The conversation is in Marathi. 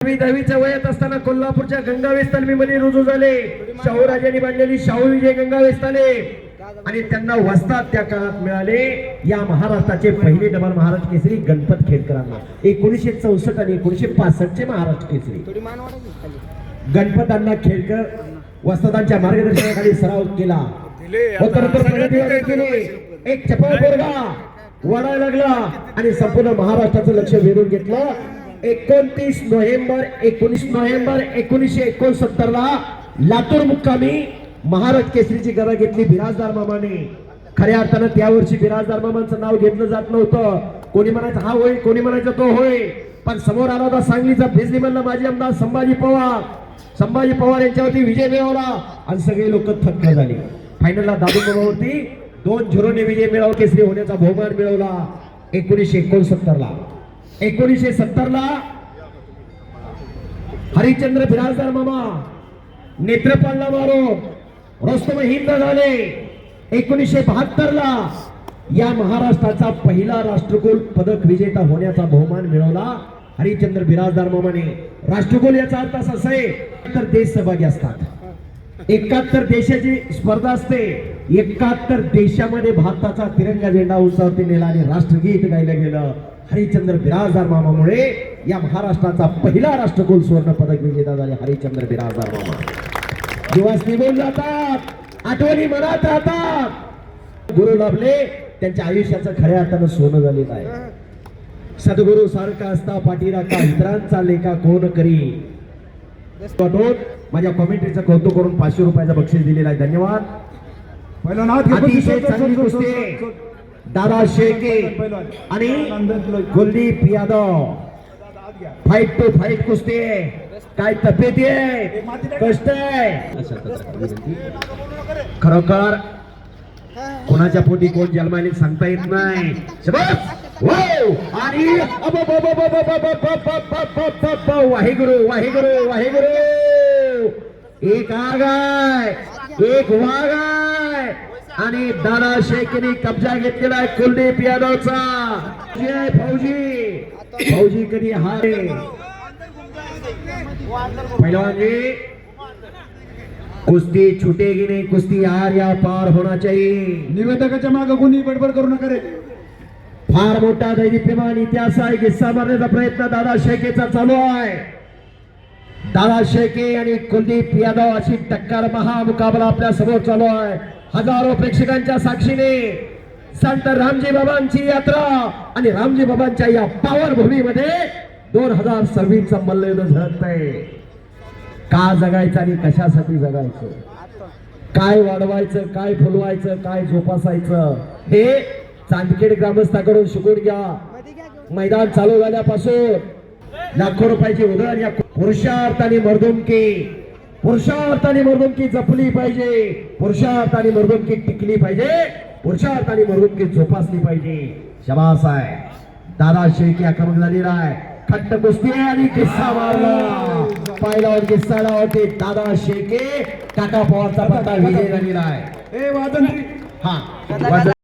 दहावीच्या वयात असताना कोल्हापूरच्या गंगावेस तालमीमध्ये रुजू झाले. शाहू राजांनी बांधलेली शाहू विजय गंगावेस तालीम आणि त्यांना वस्ताद त्या काळात मिळाले या महाराष्ट्राचे पहिले डबल महाराष्ट्र केसरी गणपत खेडकरांना. 1964 आणि 1965 चे महाराष्ट्र केसरी गणपतांना खेडकर वस्तादांच्या मार्गदर्शनाखाली सराव केला. एक चपळ पोरगा वळायला लागला आणि संपूर्ण महाराष्ट्राचं लक्ष वेधून घेतलं. 29 नोव्हेंबर 1969 ला लातूर मुक्कामी महाराष्ट्र केसरीची गदा घेतली बिराजदार मामाने. खऱ्या अर्थानं त्या वर्षी बिराजदार मामांचं नाव घेतलं जात नव्हतं. कोणी म्हणायचं हा होय, कोणी म्हणायचं तो होय, पण समोर आला होता सांगलीचा भिजली मधला माजी आमदार संभाजी पवार यांच्यावरती विजय मिळवला आणि सगळे लोक थक्क झाले. फायनलला दादू मामावरती 2-0 ने विजय मिळवला. केसरी होण्याचा बहुमान मिळवला 1970 ला हरिश्चंद्र बिराजदार मामा नेत्रपालला मारून रोस्तम हिंद झाले. 1972 ला या महाराष्ट्राचा पहिला राष्ट्रकुल पदक विजेता होण्याचा बहुमान मिळवला हरिश्चंद्र बिराजदार मामाने. राष्ट्रकुल याचा अर्थ असा आहे तर देश सहभागी असतात. 71 देशाची स्पर्धा असते. 71 देशामध्ये भारताचा तिरंगा झेंडा उंचावरती नेला आणि राष्ट्रगीत गायलं गेलं. हरिश्चंद्र बिराजदार मामामुळे या महाराष्ट्राचा पहिला राष्ट्रकुल सुवर्ण पदक विजेता झाले हरिश्चंद्र बिराजदार मामा. दिवस निघून जातात, आठवणी मनात राहतात. गुरु लाभले त्यांच्या आयुष्याचं खऱ्या अर्थानं सोनं झालेलं आहे. सद्गुरु सारखा असता पाठीराखा इतरांचा लेखा कोण करी. माझ्या कॉमेंट्रीचं कौतुक करून 500 रुपयाचं बक्षीस दिलेलं आहे. धन्यवाद. अतिशय चांगली कुस्ती दादा शेळके आणि Kuldeep Yadav. Fight to fight कुस्ती आहे. काय तब्येती आहे, कष्ट आहे. खरोखर कोणाच्या पोटी कोण जन्माला सांगता येत नाही. आणि वाहेगुरु वाहेगुरु वाहेगुरु. एक आग आहे, एक वाघ आहे आणि दादा शेळकेने कब्जा घेतलेला आहे कुलदीप यादवचा. फौजी कधी हारे पहिलवान कुस्ती छुटेगी नहीं, कुस्ती आर या पार होना चाहिए. निवेदकाच्या मागे कोणी बडबड करू नका रे. फार मोठा दैदिप्यमान इतिहास आहे. किस्सा मारण्याचा प्रयत्न दादा शेळकेचा चालू आहे. दादा शेळके आणि कुलदीप यादव अशी टक्कर महामुकाबला आपल्या समोर चालू आहे. हजारो प्रेक्षकांच्या साक्षीने संत रामजी बाबांची यात्रा आणि रामजी बाबांच्या या पावन भूमीमध्ये 2026 चा मल्लयुद्ध झळकत आहे. का जगायचं आणि कशासाठी जगायचं, काय वाढवायचं, काय फुलवायचं, काय जोपासायचं हे चांदखेड ग्रामस्थाकडून शिकून घ्या. मैदान चालू झाल्यापासून लाखो रुपयाची उधळण या पुरुषार्थाने मर्दुमकी जपली पाहिजे. पुरुषार्थाने मर्दुमकी टिकली पाहिजे. पुरुषार्थाने मर्दुमकी जोपासली पाहिजे. शबास आहे. दादा शेळके आक्रमक झालेला आहे. खट्ट कुस्ती आणि किस्सा मारला पहिल्यावर किस्साला होते दादा शेळके. काका पवारचा पत्ता विजय झालेला आहे. ए वादन हा